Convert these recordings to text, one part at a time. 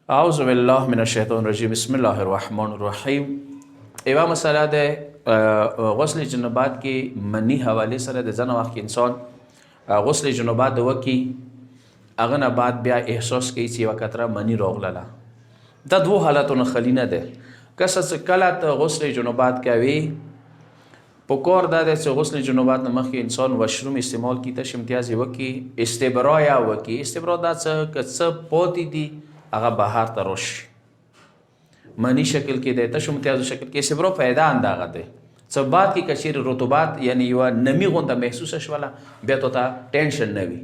اعوذ بالله من الشیطان الرجیم بسم الله الرحمن الرحیم. یوه مسله ده غسل جنوبات کې منی حواله سره د ځنه وخت انسان غسل جنوبات د وکي هغه نه بعد بیا احساس کوي چې یوه کتره منی راغله. دا دوه حالتونه خلی نه ده. که څه کله ته غسل جنوبات کوي په کار دا ده چې غسل جنوبات نه مخکې انسان وشروم استعمال کی تش امتیاز وکي استبرا یا وکي. استبرا دا څه که څه پاتې دي هغه بهر ته راشي منی شکل کې دی تش امتیازو شکل کې استبرا پیدا انداغه دی څه بعد کې که چیرې رطوبات یعنی یوه نمی غونده محسوسه شوله بیا ته ټینشن نه وي.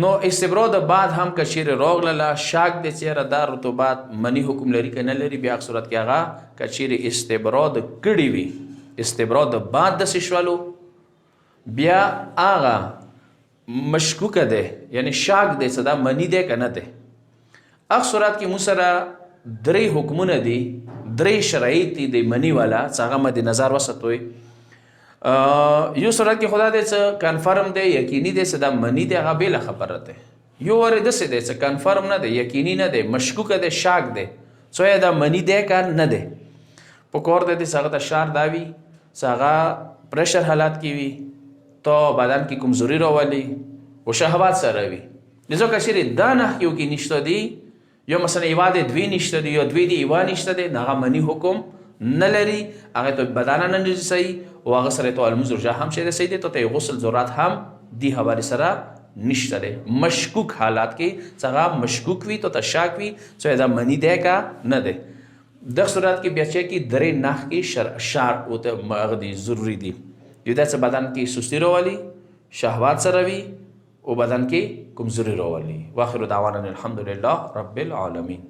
نو استبرا د بعد هم که چیرې راغلله شاک دی چیرې دا رطوبات منی حکم لري که نه لري بیا صورت کې هغه که چیرې استبرا د کړي وي استبرا د بعد داسې شولو بیا هغه مشکوکه دی یعنی شاک دی څه دا منی دی که نه دی. اخ صورت کې مو سره درې حکمونه دي درې شرایط دي د منی والا څه هغه مد نظر وساتئ. یو صورت کې خدا دې څه کنفرم دی یقیني دی څه دا منی دی هغه بېله خبره دی. یو ورې داسې دی څه کنفرم نه دی یقیني نه دی مشکوکه دی شاک دی څه دا منی دی که نه دی. په کار دی څه هغه ته شار دا وي څه هغه پریشر حالات کې وي تو بدن کې کمزوري راولي و شهوات سره وي. ځکه چیرې دا نښې کې نشته دی یا مثلا یوه د دوی نشته دی یا دوی د یوه نشته دی هغه منی حکم نه لري هغه ته بدن نه نجسوي او هغه سره ته الموز روژه هم شی دی صحیح دی ته غسل ضرورت هم دی حوالې سره نشته دی. مشکوک حالات کې څه هغه مشکوک وي ته شک وي څه دا منی دی که نه دی. دغه صورت کې بیا چې کې درې نښ کې شار او هغه دی ضروري دي. یو دا څه بدن کې سستی راولي شهوات سره وي او بدن کې کمزوری راولي. واخر دعوانا الحمدلله رب العالمین.